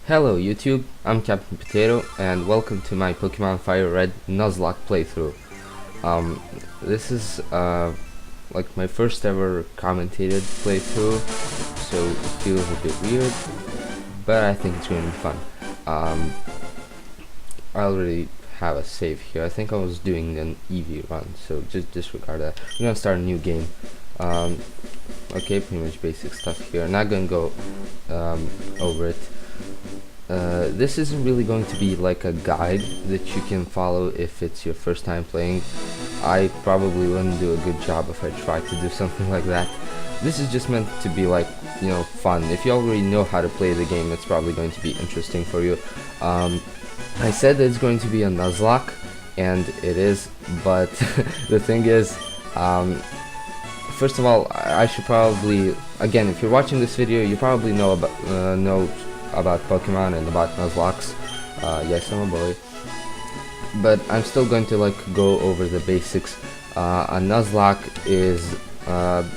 Hello YouTube, I'm Captain Potato and welcome to my Pokemon Fire Red Nuzlocke playthrough. This is like my first ever commentated playthrough, so it feels a bit weird, but I think it's going to be fun. I already have a save here. I think I was doing an EV run, so just disregard that. We're gonna start a new game. Okay, pretty much basic stuff here. Not gonna go over it. This isn't really going to be like a guide that you can follow if it's your first time playing. I probably wouldn't do a good job if I tried to do something like that. This is just meant to be like, you know, fun. If you already know how to play the game, it's probably going to be interesting for you. I said that it's going to be a Nuzlocke, and it is, but the thing is, first of all, I should probably, again, if you're watching this video, you probably know about Pokemon and about Nuzlockes. Yes, I'm a boy. But I'm still going to like go over the basics. A Nuzlocke is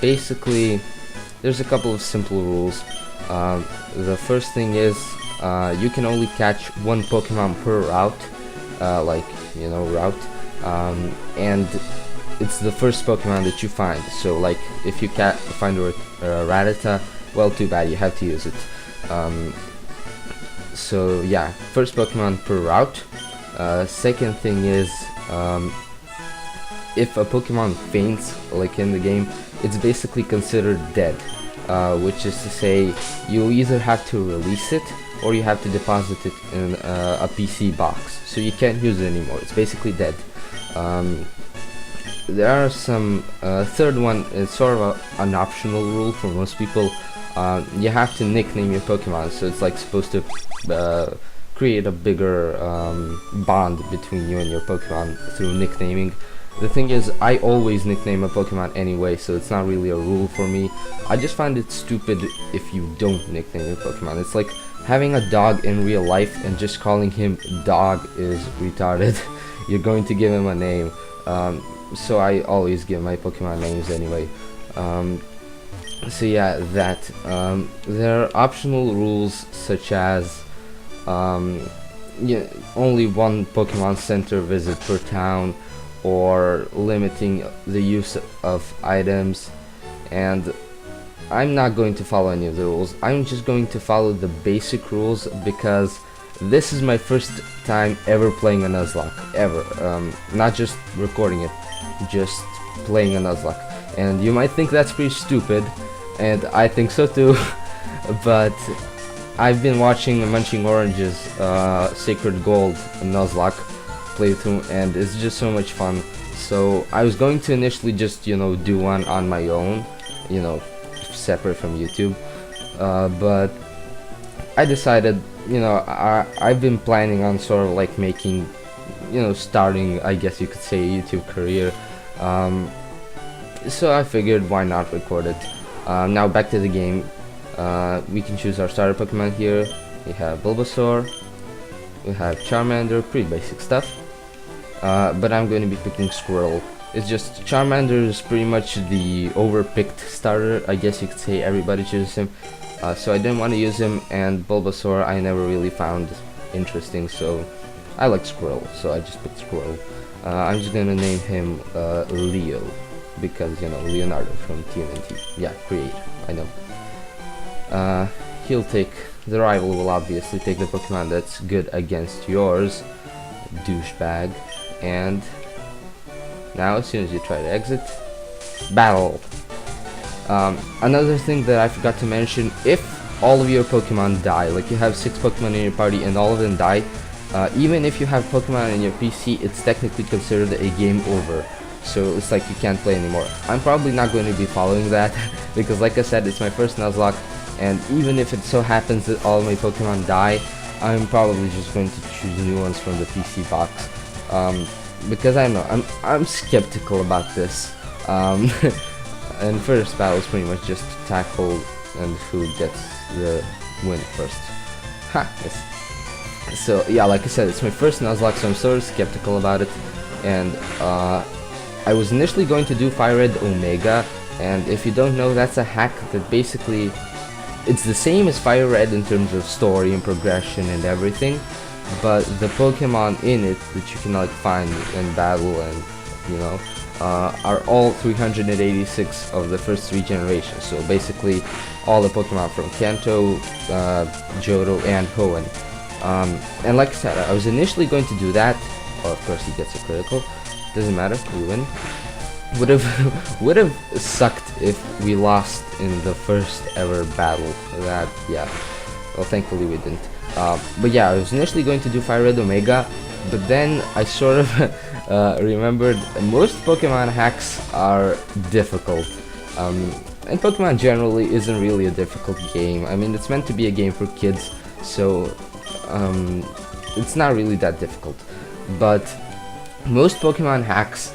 basically, there's a couple of simple rules. The first thing is you can only catch one Pokemon per route, like, you know, route, and it's the first Pokemon that you find. So like if you find a Rattata, well, too bad, you have to use it. So yeah, first Pokemon per route. Second thing is, if a Pokemon faints, like in the game, it's basically considered dead, which is to say you either have to release it or you have to deposit it in a PC box, so you can't use it anymore. It's basically dead. There are some third one is sort of an optional rule for most people. You have to nickname your Pokemon, so it's like supposed to create a bigger bond between you and your Pokemon through nicknaming. The thing is, I always nickname a Pokemon anyway, so it's not really a rule for me. I just find it stupid if you don't nickname your Pokemon. It's like having a dog in real life and just calling him Dog is retarded. You're going to give him a name. So I always give my Pokemon names anyway. So yeah, that. There are optional rules such as yeah, only one Pokemon Center visit per town, or limiting the use of items, and I'm not going to follow any of the rules. I'm just going to follow the basic rules because this is my first time ever playing a Nuzlocke, ever. Not just recording it, just playing a Nuzlocke. And you might think that's pretty stupid, and I think so too, but I've been watching Munching Orange's Sacred Gold Nuzlocke playthrough, and it's just so much fun. So I was going to initially just, you know, do one on my own, you know, separate from YouTube, but I decided, you know, I've been planning on sort of like making, you know, starting, I guess you could say, a YouTube career, so I figured why not record it. Now back to the game. We can choose our starter Pokemon here. We have Bulbasaur, we have Charmander, pretty basic stuff, but I'm going to be picking Squirrel. It's just Charmander is pretty much the overpicked starter, I guess you could say. Everybody chooses him, so I didn't want to use him, and Bulbasaur I never really found interesting, so I like Squirrel, so I just picked Squirrel. I'm just gonna name him Leo, because, you know, Leonardo from TMNT. Yeah, create, I know. He'll take, the rival will obviously take the Pokemon that's good against yours, douchebag. And now as soon as you try to exit, battle. Another thing that I forgot to mention, if all of your Pokemon die, like you have 6 Pokemon in your party and all of them die, even if you have Pokemon in your PC, it's technically considered a game over. So it's like you can't play anymore. I'm probably not going to be following that because, like I said, it's my first Nuzlocke, and even if it so happens that all of my Pokemon die, I'm probably just going to choose new ones from the PC box, because I know I'm skeptical about this. And first battle is pretty much just tackle and who gets the win first. Ha! Yes. So yeah, like I said, it's my first Nuzlocke, so I'm sort of skeptical about it, and I was initially going to do Fire Red Omega, and if you don't know, that's a hack that basically it's the same as Fire Red in terms of story and progression and everything, but the Pokemon in it that you can like find and battle and you know are all 386 of the first 3 generations. So basically all the Pokemon from Kanto, Johto, and Hoenn. And like I said, I was initially going to do that. Oh, of course he gets a critical. Doesn't matter, we win. Would have sucked if we lost in the first ever battle. That, yeah. Well, thankfully we didn't. But yeah, I was initially going to do Fire Red Omega, but then I sort of remembered most Pokemon hacks are difficult. And Pokemon generally isn't really a difficult game. I mean, it's meant to be a game for kids, so it's not really that difficult. But most Pokemon hacks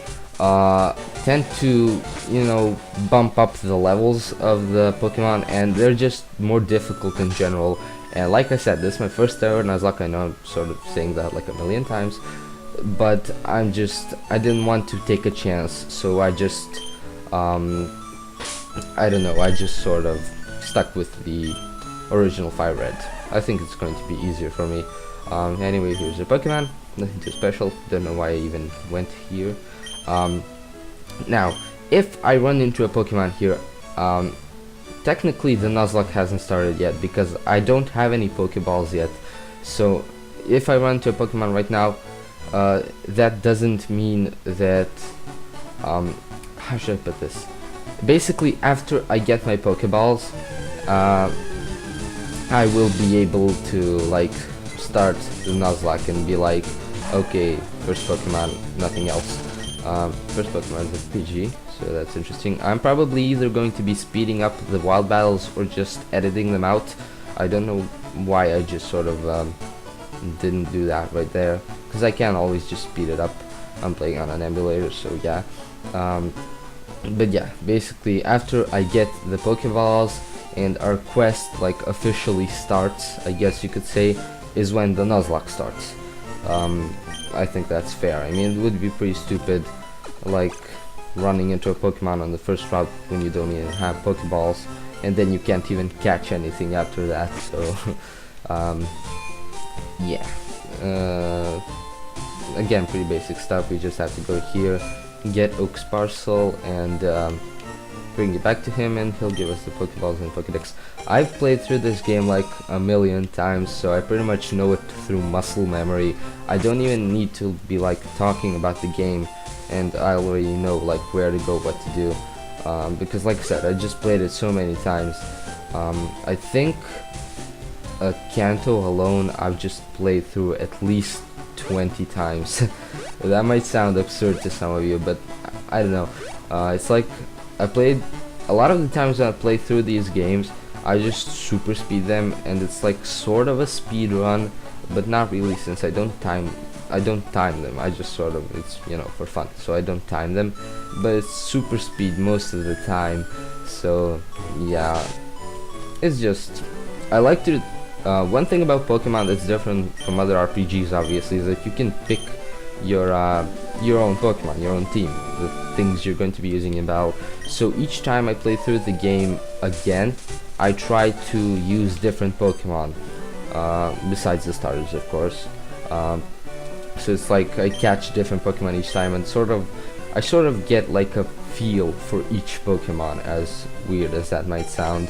tend to, you know, bump up the levels of the Pokemon, and they're just more difficult in general. And like I said, this is my first ever Nuzlocke. I know I'm sort of saying that like a million times, but I didn't want to take a chance, so I just I don't know, I just sort of stuck with the original Fire Red. I think it's going to be easier for me. Anyway, here's a Pokemon, nothing too special, don't know why I even went here. Now, if I run into a Pokemon here, technically the Nuzlocke hasn't started yet because I don't have any Pokeballs yet. So if I run into a Pokemon right now, that doesn't mean that, how should I put this? Basically, after I get my Pokeballs, I will be able to like start the Nuzlocke and be like, okay, first Pokemon, nothing else. First Pokemon is a PG, so that's interesting. I'm probably either going to be speeding up the wild battles or just editing them out. I don't know why I just sort of didn't do that right there, because I can't always just speed it up. I'm playing on an emulator, so yeah. But yeah, basically after I get the Pokeballs and our quest like officially starts, I guess you could say, is when the Nuzlocke starts. I think that's fair. I mean, it would be pretty stupid like running into a Pokemon on the first route when you don't even have Pokeballs, and then you can't even catch anything after that. So yeah, again, pretty basic stuff. We just have to go here, get Oak's parcel, and bring it back to him, and he'll give us the Pokeballs and Pokedex. I've played through this game like a million times, so I pretty much know it through muscle memory. I don't even need to be like talking about the game, and I already know like where to go, what to do, because like I said, I just played it so many times. I think Kanto alone I've just played through at least 20 times. That might sound absurd to some of you, but I don't know. It's like I played a lot of the times when I play through these games, I just super speed them, and it's like sort of a speed run, but not really, since I don't time them. I just sort of, it's, you know, for fun, so I don't time them, but it's super speed most of the time. So yeah, it's just, I like to one thing about Pokemon that's different from other RPGs obviously is that you can pick your own Pokemon, your own team, the things you're going to be using in battle. So each time I play through the game again, I try to use different Pokemon, besides the starters, of course. So it's like I catch different Pokemon each time, and I sort of get like a feel for each Pokemon, as weird as that might sound.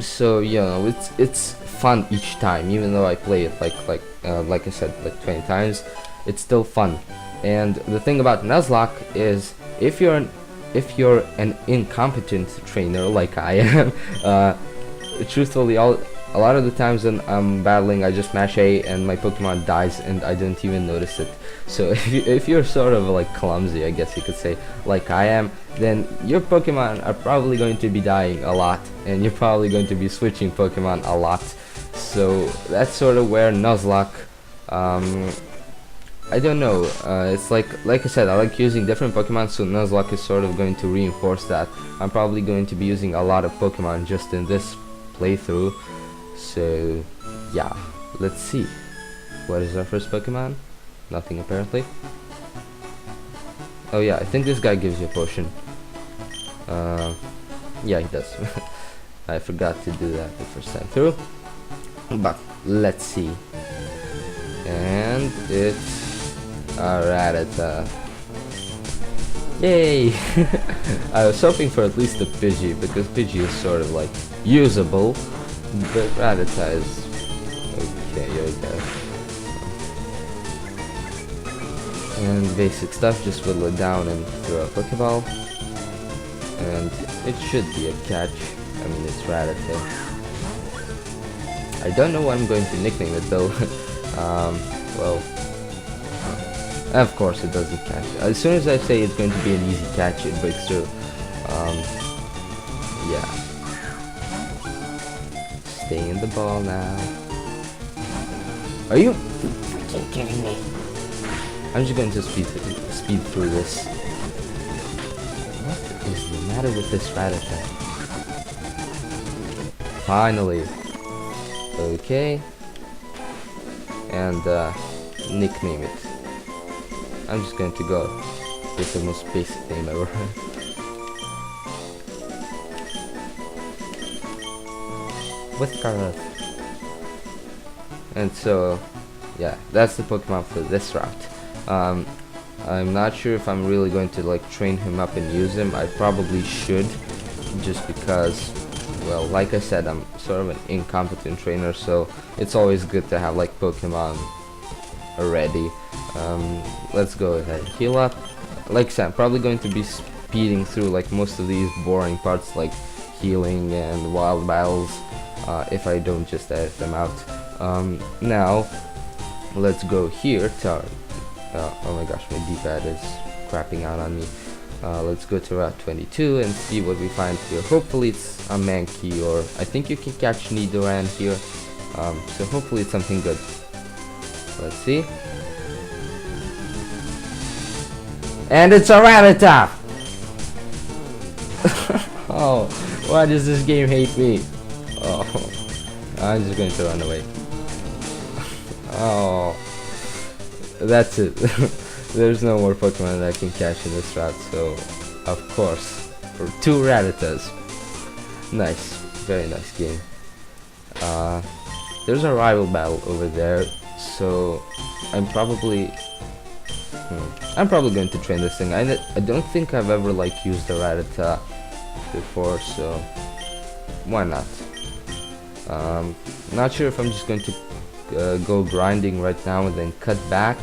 So you know, it's fun each time, even though I play it like I said, like 20 times. It's still fun. And the thing about Nuzlocke is, if you're an incompetent trainer like I am, truthfully, a lot of the times when I'm battling, I just mash A and my Pokemon dies and I don't even notice it. So if you're sort of like clumsy, I guess you could say, like I am, then your Pokemon are probably going to be dying a lot, and you're probably going to be switching Pokemon a lot. So that's sort of where Nuzlocke, I don't know, it's like I said, I like using different Pokemon, so Nuzlocke is sort of going to reinforce that. I'm probably going to be using a lot of Pokemon just in this playthrough. So yeah, let's see. What is our first Pokemon? Nothing apparently. Oh yeah, I think this guy gives you a potion. Yeah, he does. I forgot to do that the first time through, but let's see. And it's a Rattata. Yay! I was hoping for at least a Pidgey, because Pidgey is sort of like usable, but Rattata is okay, okay. And basic stuff, just whittle it down and throw a Pokeball. And it should be a catch. I mean, it's Rattata. I don't know what I'm going to nickname it though. Well, of course it doesn't catch. As soon as I say it's going to be an easy catch, it breaks through. Yeah. Stay in the ball now. Are you freaking kidding me? I'm just going to speed through this. What is the matter with this Rattata? Finally. Okay. And nickname it. I'm just going to go with the most basic name ever. With Kareth. And so, yeah, that's the Pokemon for this route. I'm not sure if I'm really going to like train him up and use him. I probably should, just because, well, like I said, I'm sort of an incompetent trainer, so it's always good to have like Pokemon already. Let's go ahead, heal up. Like I said, I'm probably going to be speeding through like most of these boring parts like healing and wild battles, if I don't just edit them out. Now let's go here to oh my gosh, my D-pad is crapping out on me. Let's go to Route 22 and see what we find here. Hopefully it's a Mankey, or I think you can catch Nidoran here, so hopefully it's something good. Let's see. And it's a Rattata! Oh, why does this game hate me? Oh, I'm just going to run away. Oh, that's it. There's no more Pokemon that I can catch in this route, so of course, for 2 Rattatas. Nice, very nice game. There's a rival battle over there, so I'm probably going to train this thing. I don't think I've ever like used a Rattata before, so why not? Not sure if I'm just going to go grinding right now and then cut back,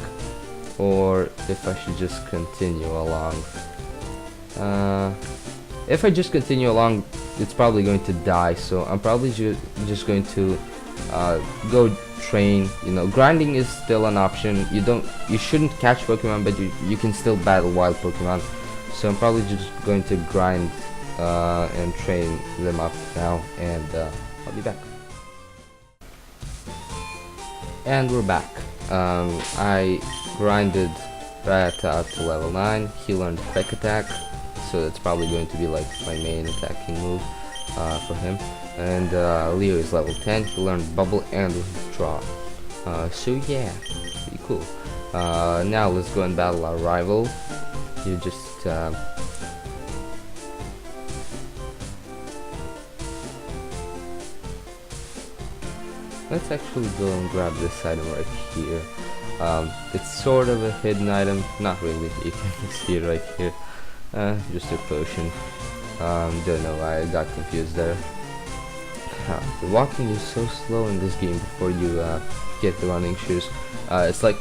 or if I should just continue along. If I just continue along, it's probably going to die, so I'm probably just going to go train. You know, grinding is still an option. You shouldn't catch Pokemon, but you can still battle wild Pokemon. So I'm probably just going to grind and train them up now, and I'll be back. And we're back. I grinded Rattata up to level 9. He learned Quick Attack, so that's probably going to be like my main attacking move for him. And Leo is level 10. He learned Bubble and Withdraw. So yeah, pretty cool. Now let's go and battle our rival. You just let's actually go and grab this item right here. It's sort of a hidden item, not really. You can see it right here. Just a potion. Don't know why I got confused there. The walking is so slow in this game before you get the running shoes. It's like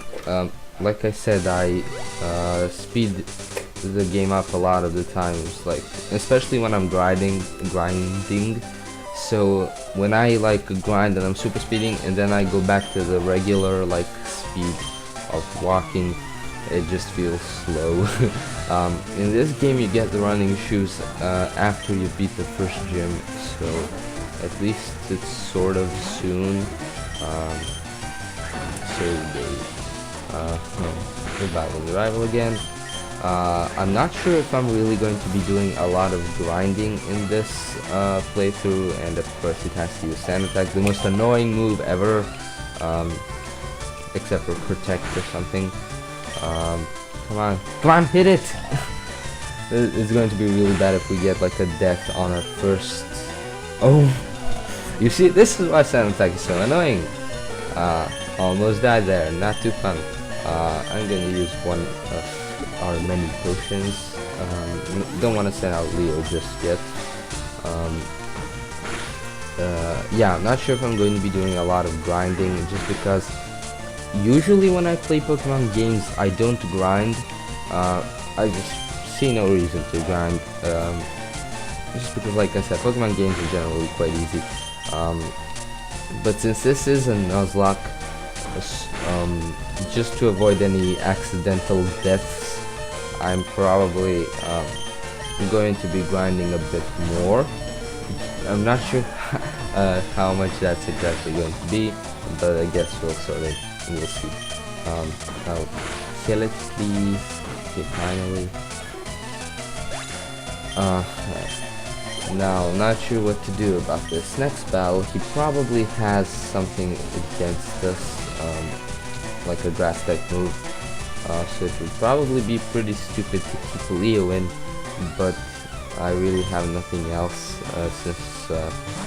I said, I speed the game up a lot of the times, like especially when I'm grinding. So when I like grind and I'm super speeding, and then I go back to the regular like speed of walking, it just feels slow. In this game you get the running shoes after you beat the first gym, so at least it's sort of soon. So we're battling the rival again. I'm not sure if I'm really going to be doing a lot of grinding in this playthrough, and of course it has to use Sand Attack, the most annoying move ever, except for Protect or something. Come on, hit it! It's going to be really bad if we get like a death on our first Oh, you see, this is why Silent Attack is so annoying. Almost died there, not too fun. I'm gonna use one of our many potions. Don't want to send out Leo just yet. Yeah, I'm not sure if I'm going to be doing a lot of grinding, just because usually when I play Pokemon games I don't grind. I just see no reason to grind, just because, like I said, Pokemon games are generally quite easy. But since this is a Nuzlocke, just to avoid any accidental deaths, I'm probably going to be grinding a bit more. I'm not sure how much that's exactly going to be, but I guess we'll see. Now kill it, please. Okay, finally. Now, not sure what to do about this next battle. He probably has something against us, like a grass type move. So it would probably be pretty stupid to keep Leo in, but I really have nothing else, since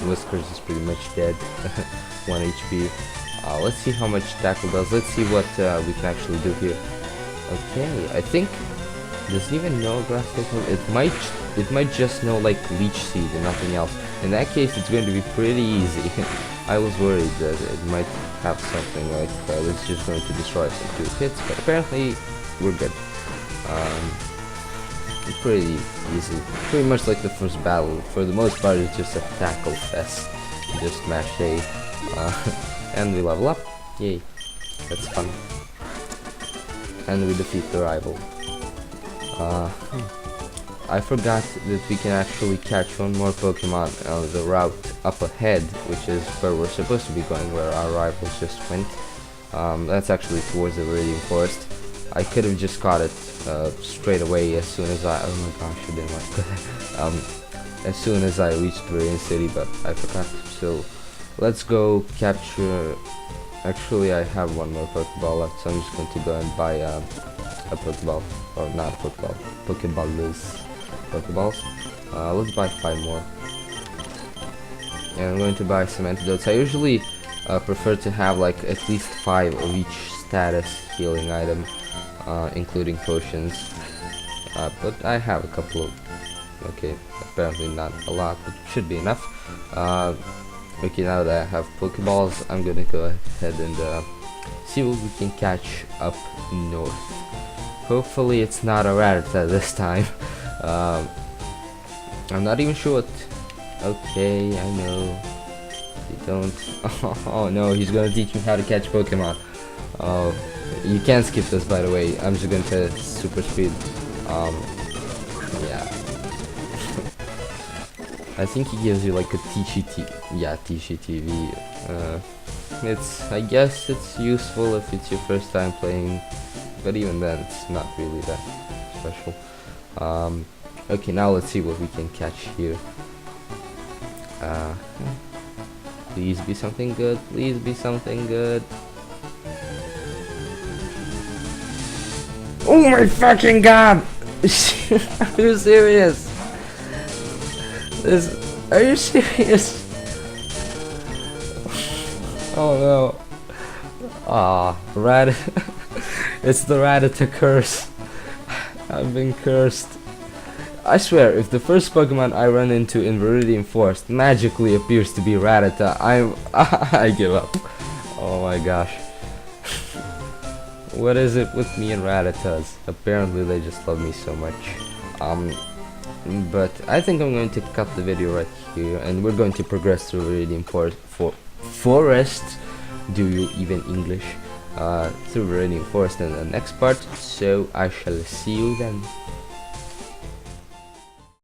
Whiskers is pretty much dead. 1 HP. Let's see how much tackle does. Let's see what we can actually do here. Okay, I think, does it even know grass type move? It might just know like Leech Seed and nothing else. In that case, it's going to be pretty easy. I was worried that it might have something like it's just going to destroy us in 2 hits, but apparently we're good. Pretty easy. Pretty much like the first battle. For the most part, it's just a tackle fest. Just mash A, and we level up. Yay, that's fun. And we defeat the rival. I forgot that we can actually catch one more Pokemon on the route up ahead, which is where we're supposed to be going, where our rivals just went. That's actually towards the Viridian Forest. I could have just caught it straight away as soon as I... Oh my gosh, I didn't want to... as soon as I reached Viridian City, but I forgot. So, let's go capture... Actually, I have one more Pokeball left, so I'm just going to go and buy a Pokeball. Or not a Pokeball. Pokeballs. Let's buy 5 more. And I'm going to buy some antidotes. I usually prefer to have like at least 5 of each status healing item, including potions. But I have a couple of... Okay, apparently not a lot, but should be enough. Okay, now that I have Pokeballs, I'm gonna go ahead and see what we can catch up north. Hopefully it's not a Rattata this time. I'm not even sure what... Okay, I know. You don't... Oh no, he's gonna teach me how to catch Pokemon. Oh, you can't skip this, by the way. I'm just gonna super speed. Yeah. I think he gives you like a TCTV. I guess it's useful if it's your first time playing, but even then it's not really that special. Okay, now let's see what we can catch here. Please be something good, please be something good. Oh my fucking god! Are you serious? Are you serious? Oh no. It's the Rattata curse. I've been cursed. I swear, if the first Pokemon I run into in Viridian Forest magically appears to be Rattata, I give up. Oh my gosh. What is it with me and Rattatas? Apparently they just love me so much. But I think I'm going to cut the video right here, and we're going to progress through Viridian Forest. Do you even English? Through Viridian Forest in the next part, so I shall see you then.